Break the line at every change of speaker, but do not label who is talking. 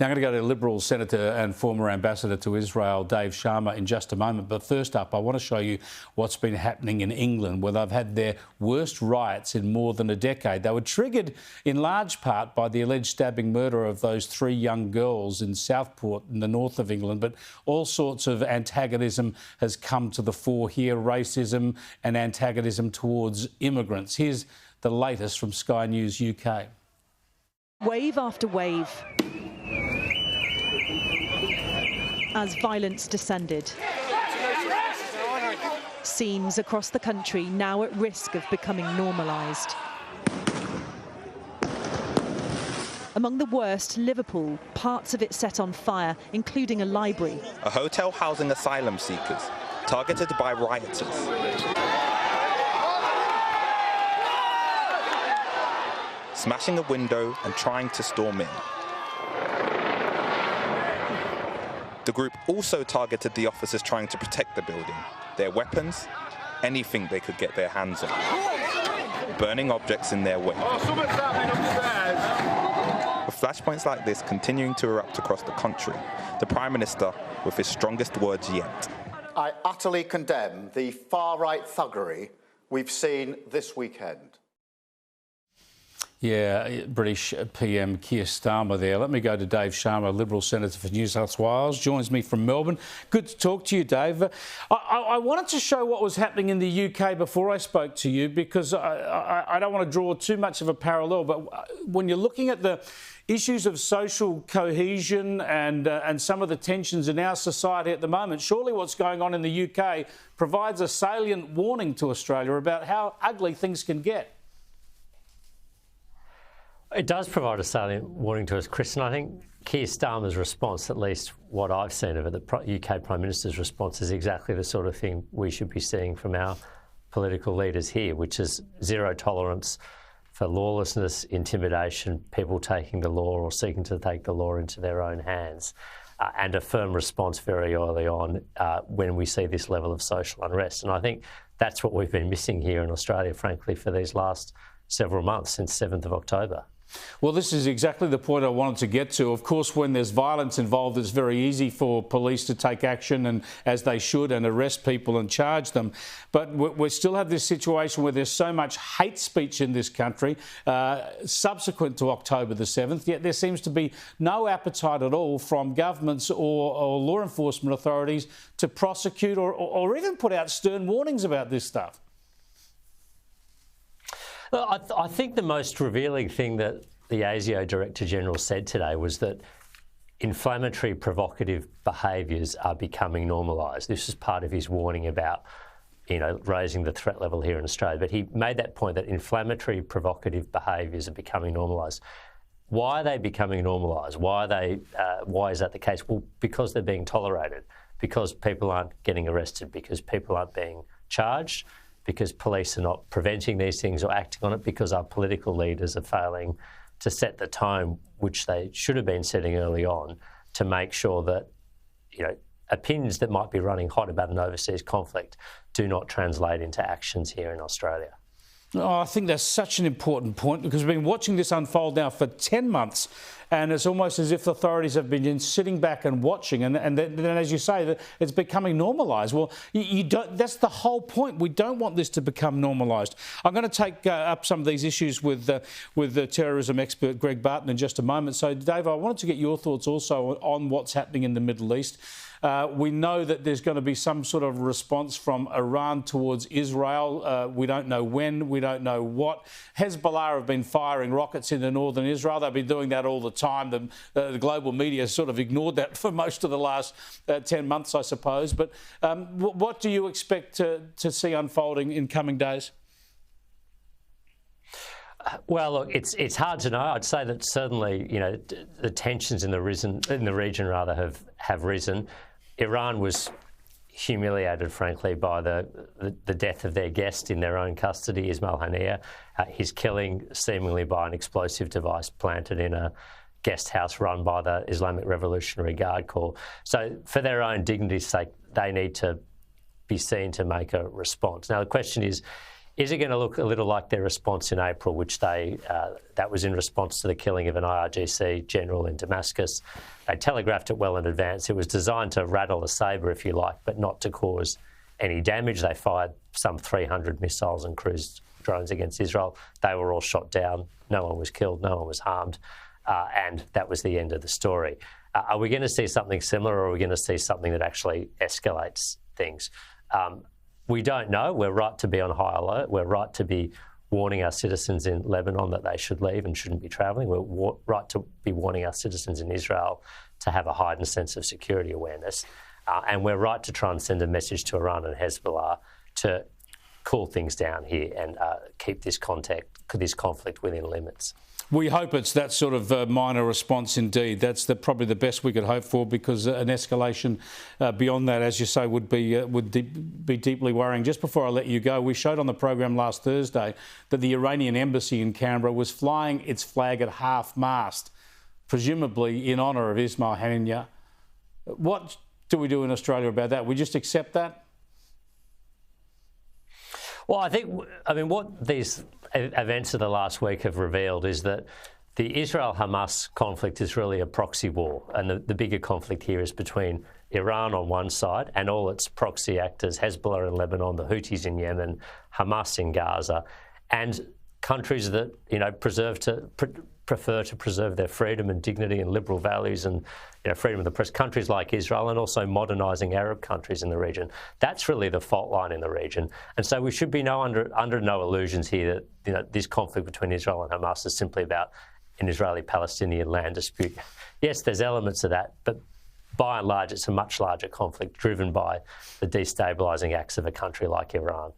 Now, I'm going to go to Liberal Senator and former Ambassador to Israel, Dave Sharma, in just a moment. But first up, I want to show you what's been happening in England, where they've had their worst riots in more than a decade. They were triggered in large part by the alleged stabbing murder of those 3 young girls in Southport in the north of England. But all sorts of antagonism has come to the fore here, racism and antagonism towards immigrants. Here's the latest from Sky News UK.
Wave after wave as violence descended. Scenes across the country now at risk of becoming normalised. Among the worst, Liverpool, parts of it set on fire, including a library.
A hotel housing asylum seekers, targeted by rioters. Smashing a window and trying to storm in. The group also targeted the officers trying to protect the building, their weapons, anything they could get their hands on, burning objects in their way. With flashpoints like this continuing to erupt across the country, the Prime Minister with his strongest words yet.
I utterly condemn the far-right thuggery we've seen this weekend.
Yeah, British PM Keir Starmer there. Let me go to Dave Sharma, Liberal Senator for New South Wales, joins me from Melbourne. Good to talk to you, Dave. I wanted to show what was happening in the UK before I spoke to you, because I don't want to draw too much of a parallel, but when you're looking at the issues of social cohesion and some of the tensions in our society at the moment, surely what's going on in the UK provides a salient warning to Australia about how ugly things can get.
It does provide a salient warning to us, Chris, and I think Keir Starmer's response, at least what I've seen of it, the UK Prime Minister's response, is exactly the sort of thing we should be seeing from our political leaders here, which is zero tolerance for lawlessness, intimidation, people taking the law or seeking to take the law into their own hands, and a firm response very early on when we see this level of social unrest. And I think that's what we've been missing here in Australia, frankly, for these last several months, since 7th of October.
Well, this is exactly the point I wanted to get to. Of course, when there's violence involved, it's very easy for police to take action, and as they should, and arrest people and charge them. But we still have this situation where there's so much hate speech in this country subsequent to October the 7th, yet there seems to be no appetite at all from governments or law enforcement authorities to prosecute or even put out stern warnings about this stuff.
I think the most revealing thing that the ASIO Director-General said today was that inflammatory, provocative behaviours are becoming normalised. This is part of his warning about, raising the threat level here in Australia. But he made that point that inflammatory, provocative behaviours are becoming normalised. Why are they becoming normalised? Why is that the case? Well, because they're being tolerated, because people aren't getting arrested, because people aren't being charged, because police are not preventing these things or acting on it, because our political leaders are failing to set the tone, which they should have been setting early on, to make sure that, opinions that might be running hot about an overseas conflict do not translate into actions here in Australia.
Oh, I think that's such an important point, because we've been watching this unfold now for 10 months, and it's almost as if the authorities have been sitting back and watching, and then, as you say, that it's becoming normalised. Well, you don't. That's the whole point. We don't want this to become normalised. I'm going to take up some of these issues with the terrorism expert Greg Barton in just a moment. So, Dave, I wanted to get your thoughts also on what's happening in the Middle East. We know that there's going to be some sort of response from Iran towards Israel. We don't know when, we don't know what. Hezbollah have been firing rockets into northern Israel. They've been doing that all the time. The global media has sort of ignored that for most of the last 10 months, I suppose. But what do you expect to see unfolding in coming days?
Well, look, it's hard to know. I'd say that certainly, the tensions in the region have risen. Iran was humiliated, frankly, by the death of their guest in their own custody, Ismail Haniyeh. His killing seemingly by an explosive device planted in a guest house run by the Islamic Revolutionary Guard Corps. So for their own dignity's sake, they need to be seen to make a response. Now, the question is Is it going to look a little like their response in April, which that was in response to the killing of an IRGC general in Damascus? They telegraphed it well in advance. It was designed to rattle a sabre, if you like, but not to cause any damage. They fired some 300 missiles and cruise drones against Israel. They were all shot down. No one was killed. No one was harmed. And that was the end of the story. Are we going to see something similar, or are we going to see something that actually escalates things? We don't know. We're right to be on high alert. We're right to be warning our citizens in Lebanon that they should leave and shouldn't be travelling. We're right to be warning our citizens in Israel to have a heightened sense of security awareness. And we're right to try and send a message to Iran and Hezbollah to cool things down here and keep this conflict within limits.
We hope it's that sort of minor response indeed. That's probably the best we could hope for, because an escalation beyond that, as you say, would be deeply worrying. Just before I let you go, we showed on the program last Thursday that the Iranian embassy in Canberra was flying its flag at half-mast, presumably in honour of Ismail Haniyeh. What do we do in Australia about that? We just accept that?
Well, I mean, what these events of the last week have revealed is that the Israel-Hamas conflict is really a proxy war, and the bigger conflict here is between Iran on one side and all its proxy actors, Hezbollah in Lebanon, the Houthis in Yemen, Hamas in Gaza, and countries that prefer to preserve their freedom and dignity and liberal values and freedom of the press, countries like Israel, and also modernising Arab countries in the region. That's really the fault line in the region. And so we should be under no illusions here that this conflict between Israel and Hamas is simply about an Israeli-Palestinian land dispute. Yes, there's elements of that, but by and large it's a much larger conflict driven by the destabilising acts of a country like Iran.